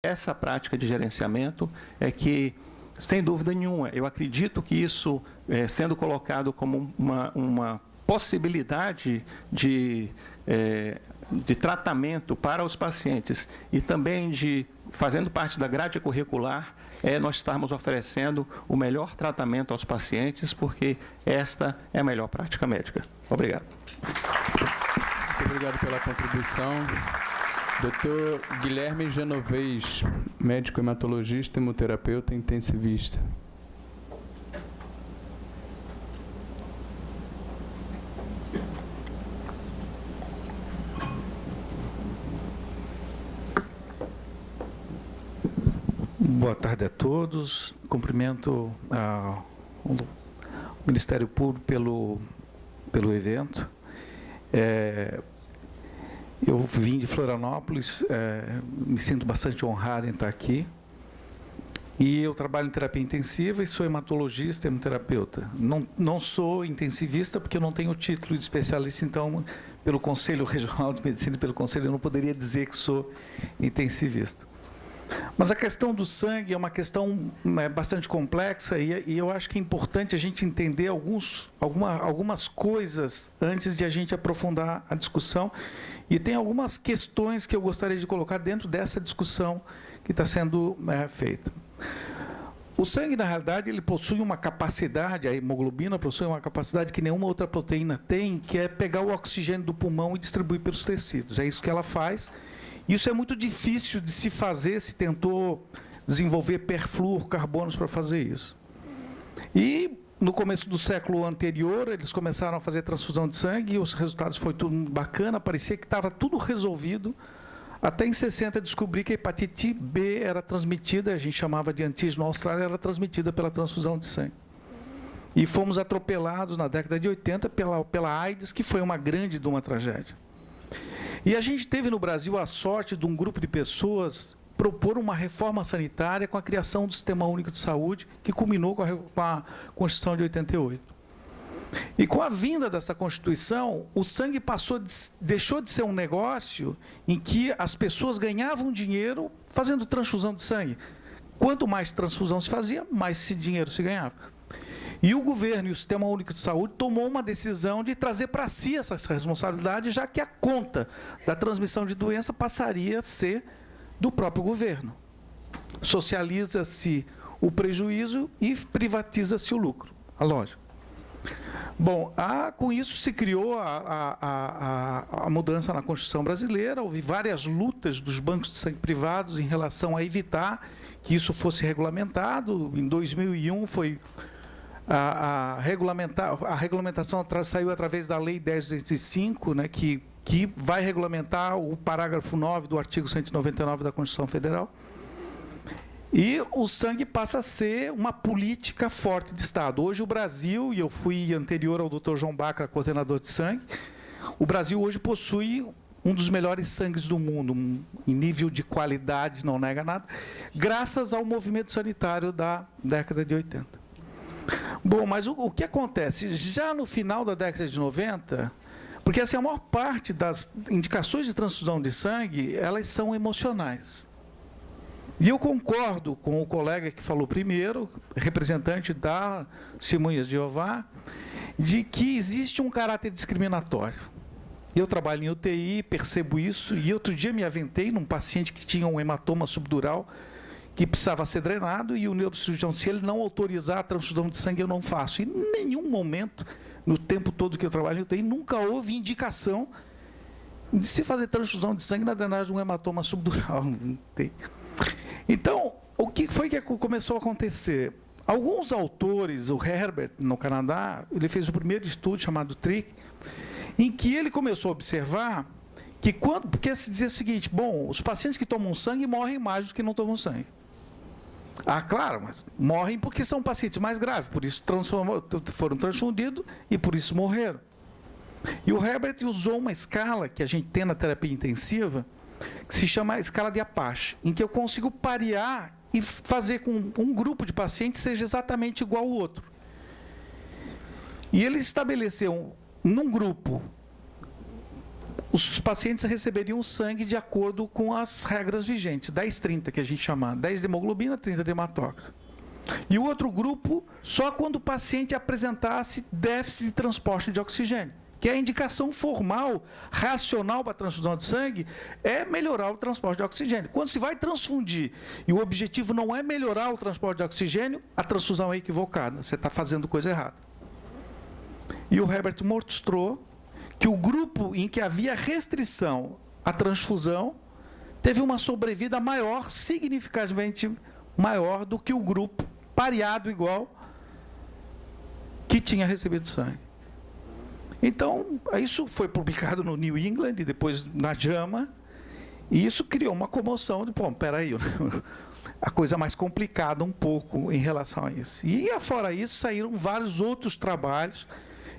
essa prática de gerenciamento é que, sem dúvida nenhuma, eu acredito que isso, sendo colocado como uma possibilidade de tratamento para os pacientes e também fazendo parte da grade curricular, nós estarmos oferecendo o melhor tratamento aos pacientes, porque esta é a melhor prática médica. Obrigado. Muito obrigado pela contribuição. Dr. Guilherme Genovez, médico hematologista, hemoterapeuta intensivista. Boa tarde a todos. Cumprimento o Ministério Público pelo evento. Eu vim de Florianópolis, me sinto bastante honrado em estar aqui. E eu trabalho em terapia intensiva e sou hematologista e hemoterapeuta. Não sou intensivista porque eu não tenho título de especialista, então, pelo Conselho Regional de Medicina e pelo Conselho, eu não poderia dizer que sou intensivista. Mas a questão do sangue é uma questão bastante complexa e eu acho que é importante a gente entender algumas coisas antes de a gente aprofundar a discussão. E tem algumas questões que eu gostaria de colocar dentro dessa discussão que está sendo feita. O sangue, na realidade, ele possui uma capacidade, a hemoglobina possui uma capacidade que nenhuma outra proteína tem, que é pegar o oxigênio do pulmão e distribuir pelos tecidos. É isso que ela faz. Isso é muito difícil de se fazer, se tentou desenvolver perfluorocarbonos para fazer isso. E no começo do século anterior, eles começaram a fazer transfusão de sangue e os resultados foi tudo bacana, parecia que estava tudo resolvido. Até em 60 descobri que a hepatite B era transmitida, a gente chamava de antígeno austral, era transmitida pela transfusão de sangue. E fomos atropelados na década de 80 pela AIDS, que foi uma grande tragédia. E a gente teve no Brasil a sorte de um grupo de pessoas propor uma reforma sanitária com a criação do Sistema Único de Saúde, que culminou com a Constituição de 88. E com a vinda dessa Constituição, o sangue deixou de ser um negócio em que as pessoas ganhavam dinheiro fazendo transfusão de sangue. Quanto mais transfusão se fazia, mais esse dinheiro se ganhava. E o governo e o Sistema Único de Saúde tomou uma decisão de trazer para si essa responsabilidade, já que a conta da transmissão de doença passaria a ser do próprio governo. Socializa-se o prejuízo e privatiza-se o lucro, a lógica. Bom, com isso se criou a mudança na Constituição brasileira, houve várias lutas dos bancos de sangue privados em relação a evitar que isso fosse regulamentado. Em 2001 foi... A regulamentação saiu através da Lei 10.205, né, que vai regulamentar o parágrafo 9 do artigo 199 da Constituição Federal. E o sangue passa a ser uma política forte de Estado. Hoje o Brasil, e eu fui anterior ao Dr. João Bacra, coordenador de sangue, o Brasil hoje possui um dos melhores sangues do mundo, em nível de qualidade, não nega nada, graças ao movimento sanitário da década de 80. Bom, mas o que acontece? Já no final da década de 90, porque assim, a maior parte das indicações de transfusão de sangue, elas são emocionais. E eu concordo com o colega que falou primeiro, representante da Testemunhas de Jeová, de que existe um caráter discriminatório. Eu trabalho em UTI, percebo isso, e outro dia me aventei num paciente que tinha um hematoma subdural, que precisava ser drenado, e o neurocirurgião, se ele não autorizar a transfusão de sangue, eu não faço. E em nenhum momento, no tempo todo que eu trabalho em UTI, nunca houve indicação de se fazer transfusão de sangue na drenagem de um hematoma subdural. Então, o que foi que começou a acontecer? Alguns autores, o Herbert, no Canadá, ele fez o primeiro estudo chamado TRIC, em que ele começou a observar que porque se dizia o seguinte, bom, os pacientes que tomam sangue morrem mais do que não tomam sangue. Claro, mas morrem porque são pacientes mais graves, por isso foram transfundidos e por isso morreram. E o Herbert usou uma escala que a gente tem na terapia intensiva, que se chama a escala de Apache, em que eu consigo parear e fazer com um grupo de pacientes seja exatamente igual ao outro. E ele estabeleceu num grupo os pacientes receberiam sangue de acordo com as regras vigentes, 10-30, que a gente chama, 10 de hemoglobina, 30 de hematócrito. E o outro grupo, só quando o paciente apresentasse déficit de transporte de oxigênio, que é a indicação formal, racional para a transfusão de sangue, é melhorar o transporte de oxigênio. Quando se vai transfundir e o objetivo não é melhorar o transporte de oxigênio, a transfusão é equivocada, você está fazendo coisa errada. E o Herbert mostrou que o grupo em que havia restrição à transfusão teve uma sobrevida maior, significativamente maior do que o grupo pareado igual que tinha recebido sangue. Então, isso foi publicado no New England e depois na JAMA, e isso criou uma comoção de, pô, peraí, a coisa mais complicada um pouco em relação a isso. E, fora isso, saíram vários outros trabalhos.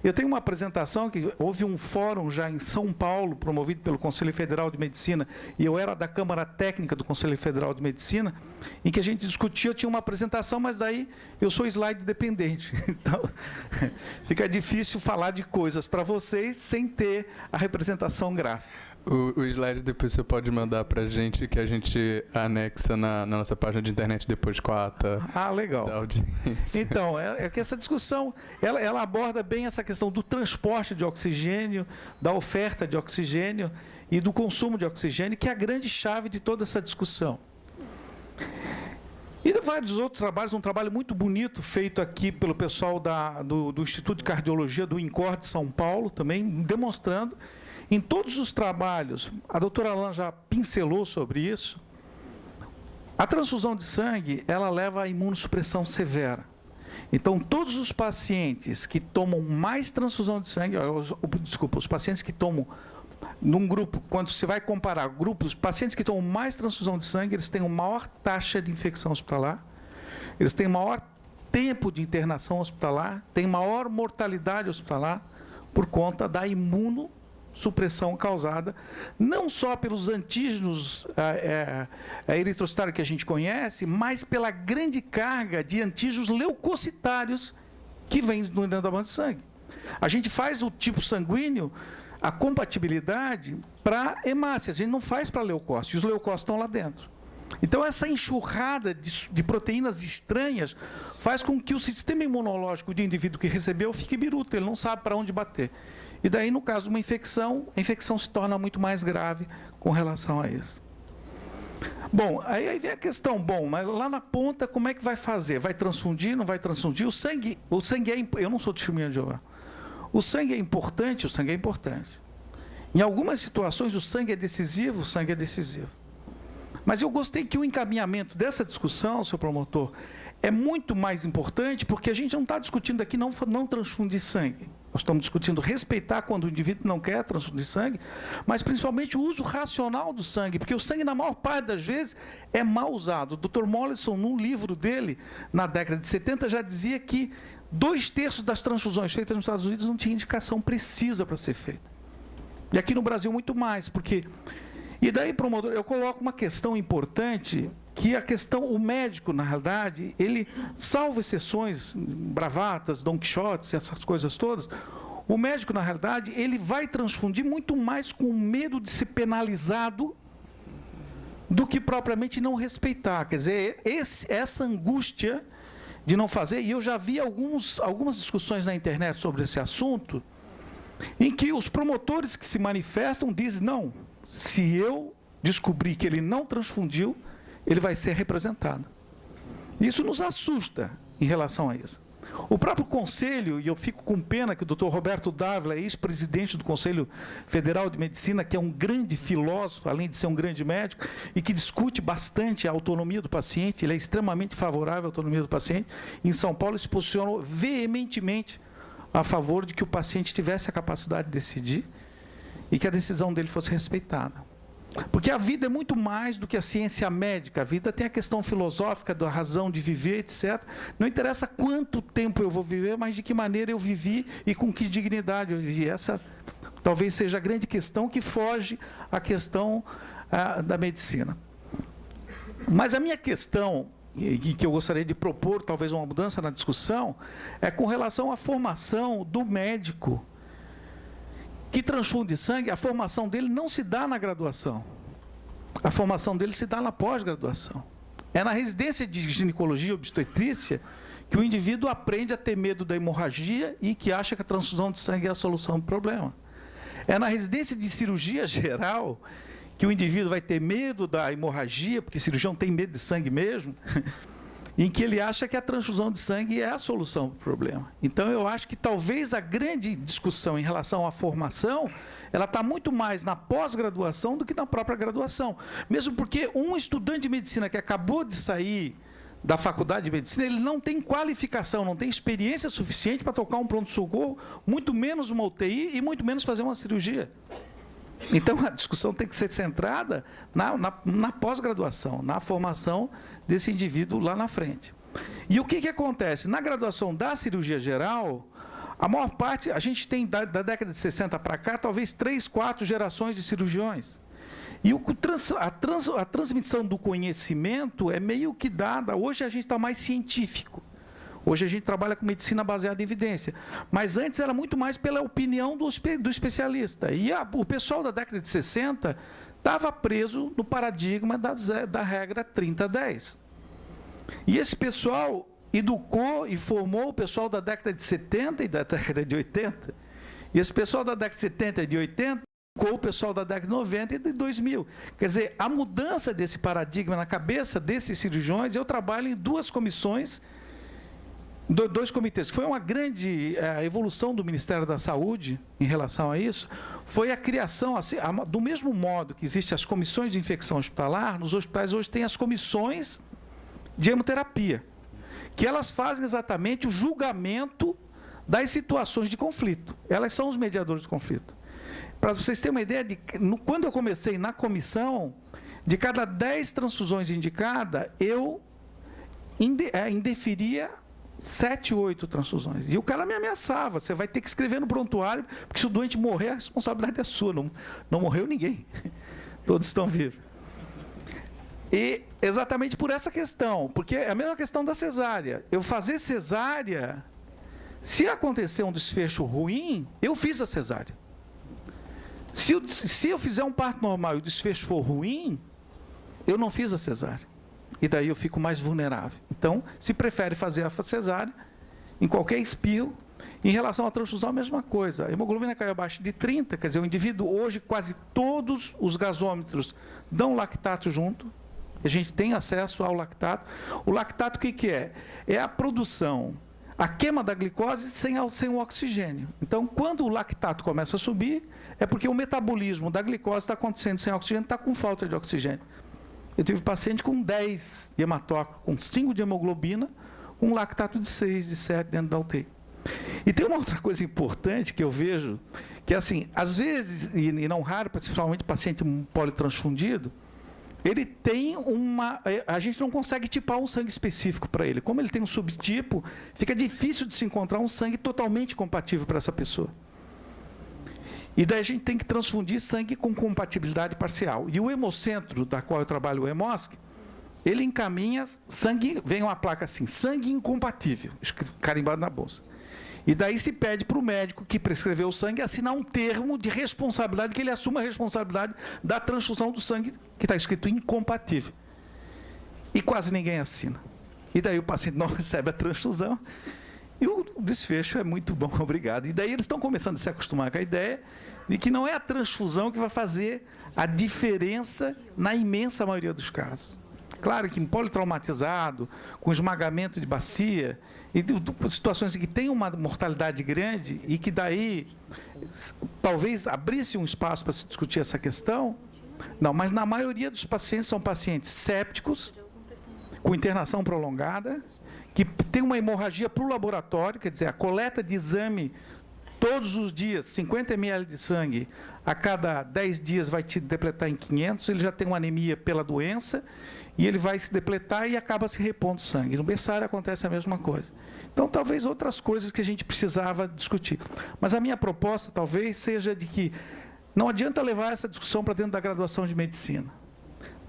Eu tenho uma apresentação que houve um fórum já em São Paulo, promovido pelo Conselho Federal de Medicina, e eu era da Câmara Técnica do Conselho Federal de Medicina, em que a gente discutia, eu tinha uma apresentação, mas daí eu sou slide dependente. Então, fica difícil falar de coisas para vocês sem ter a representação gráfica. O slide depois você pode mandar para a gente, que a gente anexa na nossa página de internet depois com a ata. Ah, legal. Da audiência. Então, é que essa discussão, ela aborda bem essa questão do transporte de oxigênio, da oferta de oxigênio e do consumo de oxigênio, que é a grande chave de toda essa discussão. E vários outros trabalhos, um trabalho muito bonito feito aqui pelo pessoal do Instituto de Cardiologia do INCOR de São Paulo, também demonstrando. Em todos os trabalhos, a doutora Alain já pincelou sobre isso, a transfusão de sangue, ela leva à imunossupressão severa. Então, todos os pacientes que tomam mais transfusão de sangue, os pacientes que tomam, num grupo, quando você vai comparar grupos, pacientes que tomam mais transfusão de sangue, eles têm uma maior taxa de infecção hospitalar, eles têm maior tempo de internação hospitalar, têm maior mortalidade hospitalar, por conta da imunossupressão causada, não só pelos antígenos eritrocitários que a gente conhece, mas pela grande carga de antígenos leucocitários que vem dentro da banca de sangue. A gente faz o tipo sanguíneo, a compatibilidade para hemácia, a gente não faz para leucócitos, e os leucócitos estão lá dentro. Então, essa enxurrada de proteínas estranhas faz com que o sistema imunológico do indivíduo que recebeu fique biruta, ele não sabe para onde bater. E daí, no caso de uma infecção, a infecção se torna muito mais grave com relação a isso. Bom, aí vem a questão, mas lá na ponta, como é que vai fazer? Vai transfundir, não vai transfundir? O sangue é... Eu não sou testemunha de Jeová. O sangue é importante? O sangue é importante. Em algumas situações, o sangue é decisivo? O sangue é decisivo. Mas eu gostei que o encaminhamento dessa discussão, seu promotor, é muito mais importante, porque a gente não está discutindo aqui não transfundir sangue. Nós estamos discutindo respeitar quando o indivíduo não quer transfundir sangue, mas principalmente o uso racional do sangue, porque o sangue, na maior parte das vezes, é mal usado. O Dr. Mollison, num livro dele, na década de 70, já dizia que 2/3 das transfusões feitas nos Estados Unidos não tinha indicação precisa para ser feita. E aqui no Brasil, muito mais, porque... E daí, promotor, eu coloco uma questão importante, que a questão, o médico, na realidade, ele, salvo exceções, bravatas, Don Quixotes, essas coisas todas, o médico, na realidade, ele vai transfundir muito mais com medo de ser penalizado do que propriamente não respeitar. Quer dizer, essa angústia de não fazer, e eu já vi algumas discussões na internet sobre esse assunto, em que os promotores que se manifestam dizem, não, se eu descobrir que ele não transfundiu, ele vai ser representado. Isso nos assusta em relação a isso. O próprio Conselho, e eu fico com pena que o Dr. Roberto Dávila, ex-presidente do Conselho Federal de Medicina, que é um grande filósofo, além de ser um grande médico, e que discute bastante a autonomia do paciente, ele é extremamente favorável à autonomia do paciente, em São Paulo se posicionou veementemente a favor de que o paciente tivesse a capacidade de decidir e que a decisão dele fosse respeitada. Porque a vida é muito mais do que a ciência médica. A vida tem a questão filosófica da razão de viver, etc. Não interessa quanto tempo eu vou viver, mas de que maneira eu vivi e com que dignidade eu vivi. Essa talvez seja a grande questão que foge à questão da medicina. Mas a minha questão, e que eu gostaria de propor, talvez uma mudança na discussão, é com relação à formação do médico que transfunde sangue, a formação dele não se dá na graduação. A formação dele se dá na pós-graduação. É na residência de ginecologia e obstetrícia que o indivíduo aprende a ter medo da hemorragia e que acha que a transfusão de sangue é a solução do problema. É na residência de cirurgia geral que o indivíduo vai ter medo da hemorragia, porque o cirurgião tem medo de sangue mesmo, em que ele acha que a transfusão de sangue é a solução do problema. Então, eu acho que talvez a grande discussão em relação à formação, ela está muito mais na pós-graduação do que na própria graduação. Mesmo porque um estudante de medicina que acabou de sair da faculdade de medicina, ele não tem qualificação, não tem experiência suficiente para tocar um pronto-socorro, muito menos uma UTI e muito menos fazer uma cirurgia. Então, a discussão tem que ser centrada na pós-graduação, na formação desse indivíduo lá na frente. E o que acontece? Na graduação da cirurgia geral, a maior parte, a gente tem da década de 60 para cá, talvez 3, 4 gerações de cirurgiões. E a transmissão do conhecimento é meio que dada. Hoje a gente está mais científico. Hoje a gente trabalha com medicina baseada em evidência. Mas antes era muito mais pela opinião do especialista. E o pessoal da década de 60 estava preso no paradigma da regra 30-10. E esse pessoal educou e formou o pessoal da década de 70 e da década de 80. E esse pessoal da década de 70 e de 80 educou o pessoal da década de 90 e de 2000. Quer dizer, a mudança desse paradigma na cabeça desses cirurgiões, eu trabalho em 2 comissões, 2 comitês, que foi uma grande evolução do Ministério da Saúde em relação a isso, foi a criação, assim, do mesmo modo que existem as comissões de infecção hospitalar, nos hospitais hoje tem as comissões de hemoterapia, que elas fazem exatamente o julgamento das situações de conflito. Elas são os mediadores de conflito. Para vocês terem uma ideia, quando eu comecei na comissão, de cada 10 transfusões indicadas, eu indeferia 7, 8 transfusões. E o cara me ameaçava, você vai ter que escrever no prontuário, porque se o doente morrer, a responsabilidade é sua, não morreu ninguém. Todos estão vivos. E exatamente por essa questão, porque é a mesma questão da cesárea. Eu fazer cesárea, se acontecer um desfecho ruim, eu fiz a cesárea. Se eu fizer um parto normal e o desfecho for ruim, eu não fiz a cesárea. E daí eu fico mais vulnerável. Então, se prefere fazer a cesárea, em qualquer espirro. Em relação à transfusão, a mesma coisa. A hemoglobina caiu abaixo de 30, quer dizer, o indivíduo, hoje, quase todos os gasômetros dão lactato junto. A gente tem acesso ao lactato. O lactato, o que é? É a produção, a queima da glicose sem o oxigênio. Então, quando o lactato começa a subir, é porque o metabolismo da glicose está acontecendo sem oxigênio, está com falta de oxigênio. Eu tive paciente com 10 de hematócrito, com 5 de hemoglobina, com lactato de 6, de 7 dentro da UTI. E tem uma outra coisa importante que eu vejo, que é assim, às vezes, e não raro, principalmente paciente politransfundido, ele tem a gente não consegue tipar um sangue específico para ele. Como ele tem um subtipo, fica difícil de se encontrar um sangue totalmente compatível para essa pessoa. E daí a gente tem que transfundir sangue com compatibilidade parcial. E o hemocentro, da qual eu trabalho, o Hemosc, ele encaminha sangue, vem uma placa assim, sangue incompatível, carimbado na bolsa. E daí se pede para o médico que prescreveu o sangue assinar um termo de responsabilidade, que ele assuma a responsabilidade da transfusão do sangue, que está escrito incompatível. E quase ninguém assina. E daí o paciente não recebe a transfusão, e o desfecho é muito bom, obrigado. E daí eles estão começando a se acostumar com a ideia de que não é a transfusão que vai fazer a diferença na imensa maioria dos casos. Claro que em politraumatizado, com esmagamento de bacia, e situações em que tem uma mortalidade grande e que daí talvez abrisse um espaço para se discutir essa questão, não, mas na maioria dos pacientes são pacientes sépticos, com internação prolongada, que tem uma hemorragia para o laboratório, quer dizer, a coleta de exame todos os dias, 50 ml de sangue, a cada 10 dias vai te depletar em 500, ele já tem uma anemia pela doença, e ele vai se depletar e acaba se repondo sangue. No berçário acontece a mesma coisa. Então, talvez outras coisas que a gente precisava discutir. Mas a minha proposta, talvez, seja de que não adianta levar essa discussão para dentro da graduação de medicina.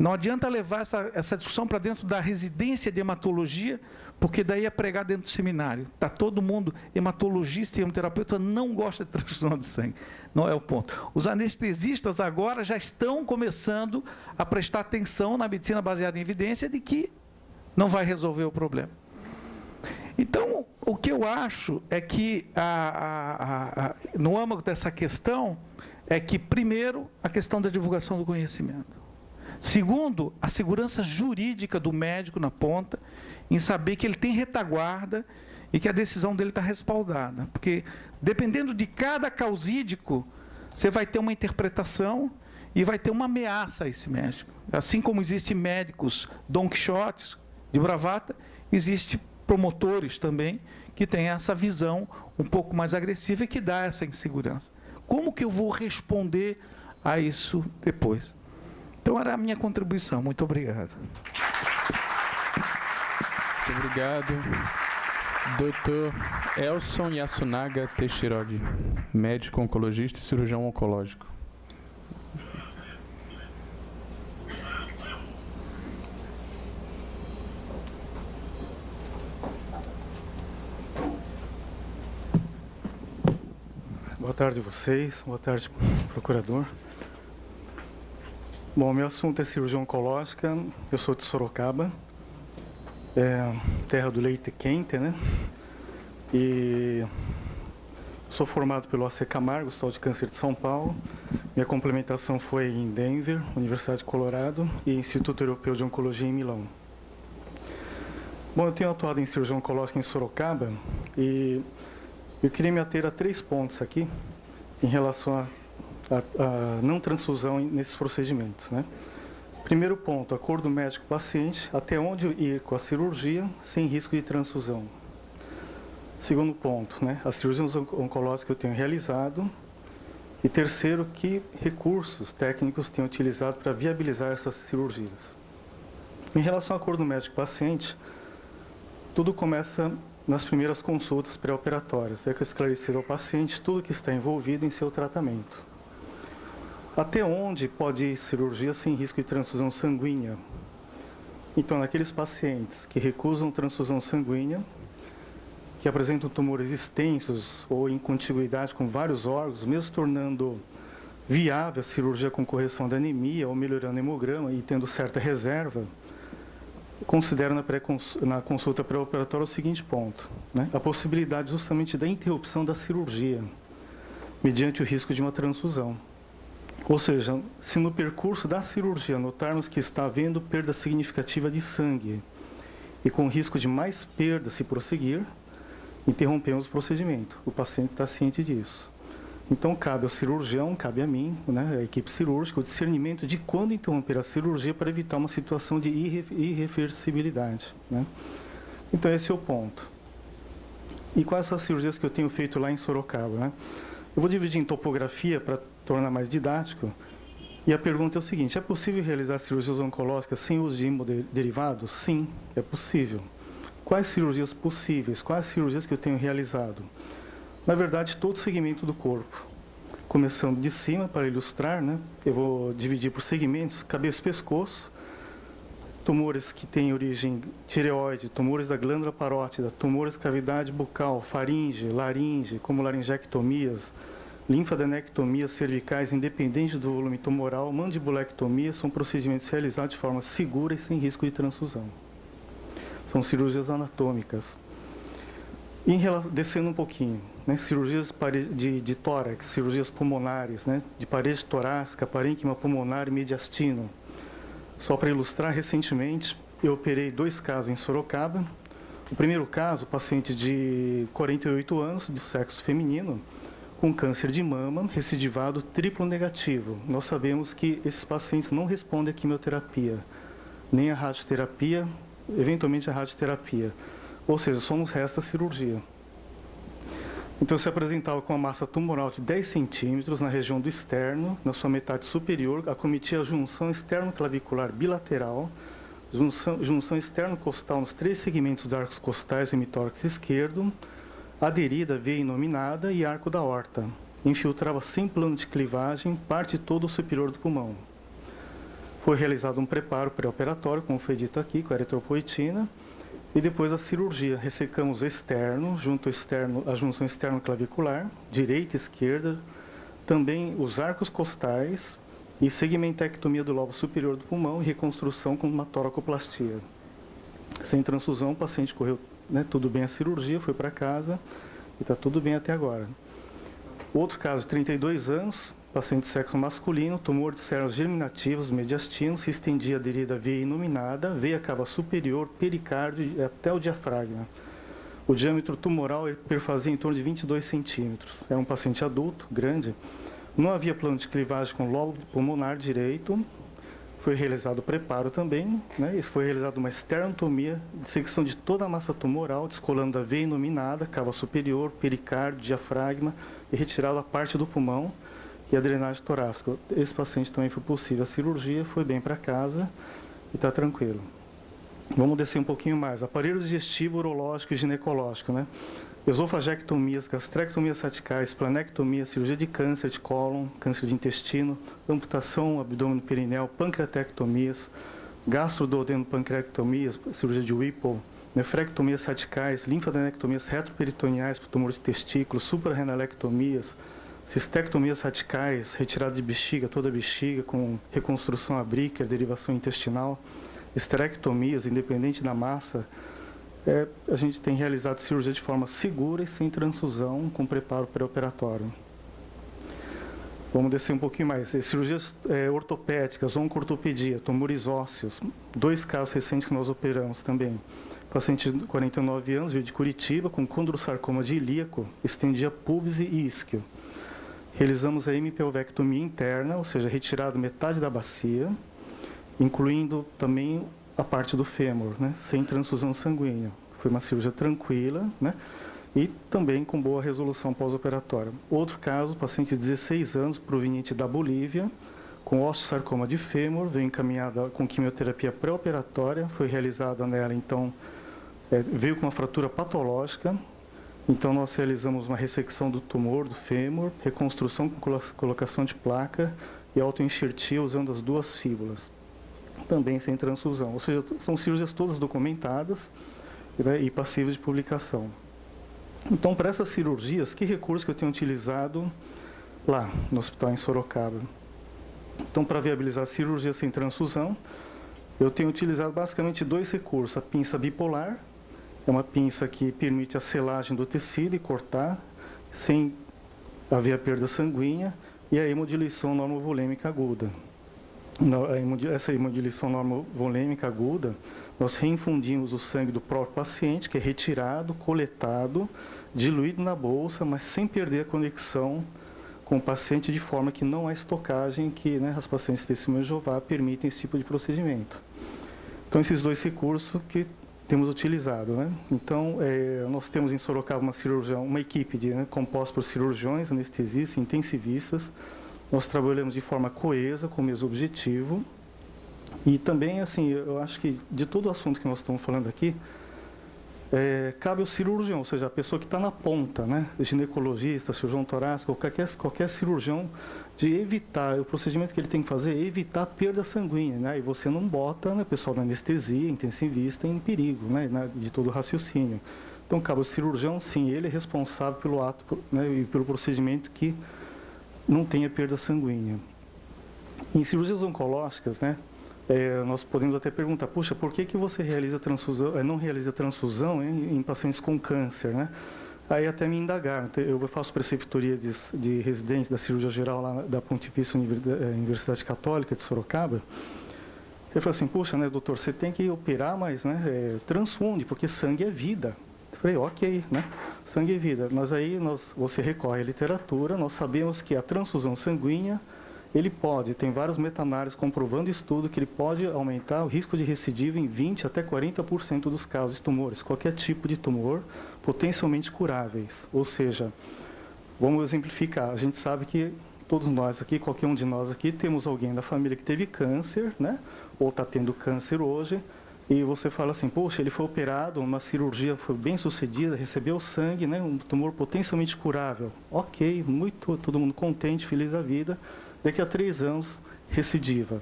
Não adianta levar essa discussão para dentro da residência de hematologia, porque daí é pregar dentro do seminário. Está todo mundo, hematologista e hemoterapeuta, não gosta de transfusão de sangue. Não é o ponto. Os anestesistas agora já estão começando a prestar atenção na medicina baseada em evidência de que não vai resolver o problema. Então, o que eu acho é que, no âmago dessa questão, é que, primeiro, a questão da divulgação do conhecimento. Segundo, a segurança jurídica do médico na ponta, em saber que ele tem retaguarda e que a decisão dele está respaldada. Porque, dependendo de cada causídico, você vai ter uma interpretação e vai ter uma ameaça a esse médico. Assim como existem médicos Don Quixotes de bravata, existem promotores também que têm essa visão um pouco mais agressiva e que dá essa insegurança. Como que eu vou responder a isso depois? Então, era a minha contribuição. Muito obrigado. Muito obrigado. Dr. Elson Yasunaga Teixeira, médico oncologista e cirurgião oncológico. Boa tarde a vocês, boa tarde, procurador. Bom, meu assunto é cirurgia oncológica, eu sou de Sorocaba, terra do leite quente, né? E sou formado pelo AC Camargo, Hospital de Câncer de São Paulo. Minha complementação foi em Denver, Universidade de Colorado, e Instituto Europeu de Oncologia em Milão. Bom, eu tenho atuado em cirurgia oncológica em Sorocaba e eu queria me ater a 3 pontos aqui em relação a não transfusão nesses procedimentos, né? Primeiro ponto, acordo médico-paciente, até onde ir com a cirurgia sem risco de transfusão. Segundo ponto, né, as cirurgias oncológicas que eu tenho realizado. E terceiro, que recursos técnicos tenho utilizado para viabilizar essas cirurgias. Em relação ao acordo médico-paciente, tudo começa nas primeiras consultas pré-operatórias. É que esclarecer ao paciente tudo que está envolvido em seu tratamento. Até onde pode ir cirurgia sem risco de transfusão sanguínea? Então, naqueles pacientes que recusam transfusão sanguínea, que apresentam tumores extensos ou em contiguidade com vários órgãos, mesmo tornando viável a cirurgia com correção da anemia ou melhorando o hemograma e tendo certa reserva, considero na consulta pré-operatória o seguinte ponto, né? A possibilidade justamente da interrupção da cirurgia, mediante o risco de uma transfusão. Ou seja, se no percurso da cirurgia notarmos que está havendo perda significativa de sangue e com risco de mais perda se prosseguir, interrompemos o procedimento. O paciente está ciente disso. Então, cabe ao cirurgião, cabe a mim, né, a equipe cirúrgica, o discernimento de quando interromper a cirurgia para evitar uma situação de irreversibilidade, né? Então, esse é o ponto. E quais são as cirurgias que eu tenho feito lá em Sorocaba, né? Eu vou dividir em topografia para tornar mais didático. E a pergunta é o seguinte: é possível realizar cirurgias oncológicas sem uso de hemoderivados? Sim, é possível. Quais cirurgias possíveis? Quais cirurgias que eu tenho realizado? Na verdade, todo o segmento do corpo. Começando de cima, para ilustrar, né? Eu vou dividir por segmentos: cabeça e pescoço, tumores que têm origem tireoide, tumores da glândula parótida, tumores da cavidade bucal, faringe, laringe, como laringectomias, linfadenectomias cervicais, independente do volume tumoral, mandibulectomia, são procedimentos realizados de forma segura e sem risco de transfusão. São cirurgias anatômicas. Descendo um pouquinho, né, cirurgias de tórax, cirurgias pulmonares, né, de parede torácica, parênquima pulmonar e mediastino. Só para ilustrar, recentemente eu operei 2 casos em Sorocaba. O primeiro caso, paciente de 48 anos, de sexo feminino, com câncer de mama, recidivado triplo negativo. Nós sabemos que esses pacientes não respondem à quimioterapia, nem à radioterapia, eventualmente à radioterapia. Ou seja, só nos resta a cirurgia. Então, se apresentava com uma massa tumoral de 10 centímetros na região do externo, na sua metade superior, acometia a junção externo-clavicular bilateral, junção externo-costal nos 3 segmentos dos arcos costais e hemitórax esquerdo, aderida à veia inominada e arco da aorta. Infiltrava sem plano de clivagem parte todo o superior do pulmão. Foi realizado um preparo pré-operatório, como foi dito aqui, com a eritropoetina, e depois a cirurgia. Ressecamos o externo, a junção externo-clavicular, direita e esquerda, também os arcos costais e segmentectomia do lobo superior do pulmão e reconstrução com uma toracoplastia. Sem transfusão, o paciente correu, né, tudo bem a cirurgia, foi para casa e está tudo bem até agora. Outro caso, 32 anos, paciente de sexo masculino, tumor de células germinativas mediastino, se estendia aderida à veia iluminada, veia cava superior, pericárdio e até o diafragma. O diâmetro tumoral perfazia em torno de 22 centímetros. É um paciente adulto, grande. Não havia plano de clivagem com lobo pulmonar direito. Foi realizado o preparo também, né? Isso foi realizado uma esternotomia, dissecção de toda a massa tumoral, descolando a veia iluminada, cava superior, pericárdio, diafragma e retirado a parte do pulmão e a drenagem torácica. Esse paciente também foi possível a cirurgia, foi bem para casa e está tranquilo. Vamos descer um pouquinho mais. Aparelho digestivo, urológico e ginecológico, né? Esofagectomias, gastrectomias radicais, planectomia, cirurgia de câncer de cólon, câncer de intestino, amputação, abdômen perineal, pancreatectomias, gastroduodenopancreatectomias, cirurgia de Whipple, nefrectomias radicais, linfadenectomias retroperitoneais para tumor de testículo, suprarrenalectomias, cistectomias radicais, retirada de bexiga, toda a bexiga, com reconstrução a Bricker, derivação intestinal, esterectomias, independente da massa. A gente tem realizado cirurgia de forma segura e sem transfusão, com preparo pré-operatório. Vamos descer um pouquinho mais. Cirurgias ortopédicas, oncortopedia, tumores ósseos. 2 casos recentes que nós operamos também. Paciente de 49 anos, veio de Curitiba, com condrosarcoma de ilíaco, estendia púbis e isquio. Realizamos a hemipelvectomia interna, ou seja, retirado metade da bacia, incluindo também a parte do fêmur, né, sem transfusão sanguínea. Foi uma cirurgia tranquila, né, e também com boa resolução pós-operatória. Outro caso, paciente de 16 anos, proveniente da Bolívia, com osteosarcoma de fêmur, veio encaminhada com quimioterapia pré-operatória, foi realizada nela, então, veio com uma fratura patológica, então nós realizamos uma ressecção do tumor do fêmur, reconstrução com colocação de placa e autoenxertia usando as 2 fíbulas. Também sem transfusão, ou seja, são cirurgias todas documentadas, né, e passíveis de publicação. Então, para essas cirurgias, que recurso que eu tenho utilizado lá no hospital em Sorocaba? Então, para viabilizar a cirurgia sem transfusão, eu tenho utilizado basicamente 2 recursos. A pinça bipolar, é uma pinça que permite a selagem do tecido e cortar, sem haver a perda sanguínea, e a hemodiluição normovolêmica aguda. Essa hemodiluição normovolêmica aguda, nós reinfundimos o sangue do próprio paciente, que é retirado, coletado, diluído na bolsa, mas sem perder a conexão com o paciente, de forma que não há estocagem, que, né, as pacientes de testemunho de Jeová permitem esse tipo de procedimento. Então, esses 2 recursos que temos utilizado, né? Então, nós temos em Sorocaba uma equipe composta por cirurgiões, anestesistas, intensivistas. Nós trabalhamos de forma coesa, com o mesmo objetivo. E também, assim, eu acho que de todo o assunto que nós estamos falando aqui, cabe ao cirurgião, ou seja, a pessoa que está na ponta, né? Ginecologista, cirurgião torácico, qualquer cirurgião, de evitar, o procedimento que ele tem que fazer é evitar a perda sanguínea, né? E você não bota, né, pessoal da anestesia, intensivista, em perigo, né, de todo o raciocínio. Então, cabe ao cirurgião, sim, ele é responsável pelo ato, né, e pelo procedimento que não tenha perda sanguínea. Em cirurgias oncológicas, né, nós podemos até perguntar, puxa, por que você realiza transfusão, não realiza transfusão em pacientes com câncer, né? Aí até me indagaram. Eu faço preceptoria de residentes da cirurgia geral lá da Pontifícia Universidade Católica de Sorocaba. Eu falei assim, puxa, né, doutor, você tem que operar, mas, né, transfunde, porque sangue é vida. Eu falei, ok, né, sangue é vida. Mas aí você recorre à literatura, nós sabemos que a transfusão sanguínea, tem vários meta-análises comprovando estudo que ele pode aumentar o risco de recidiva em 20% até 40% dos casos de tumores, qualquer tipo de tumor, potencialmente curáveis. Ou seja, vamos exemplificar, a gente sabe que todos nós aqui, qualquer um de nós aqui, temos alguém da família que teve câncer, né? Ou está tendo câncer hoje, e você fala assim, poxa, ele foi operado, uma cirurgia foi bem sucedida, recebeu sangue, né? Um tumor potencialmente curável. Ok, todo mundo contente, feliz da vida. Daqui a 3 anos, recidiva.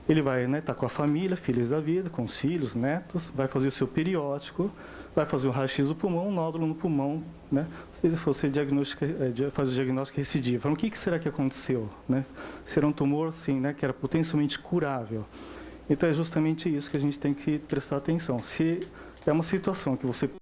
ele vai estar com a família, feliz da vida, com os filhos, netos, vai fazer o seu periódico, vai fazer um raio-x do pulmão, um nódulo no pulmão, né? Se você faz o diagnóstico recidivo, fala, o que será que aconteceu, né? Será um tumor, sim, né, que era potencialmente curável. Então, é justamente isso que a gente tem que prestar atenção. Se é uma situação que você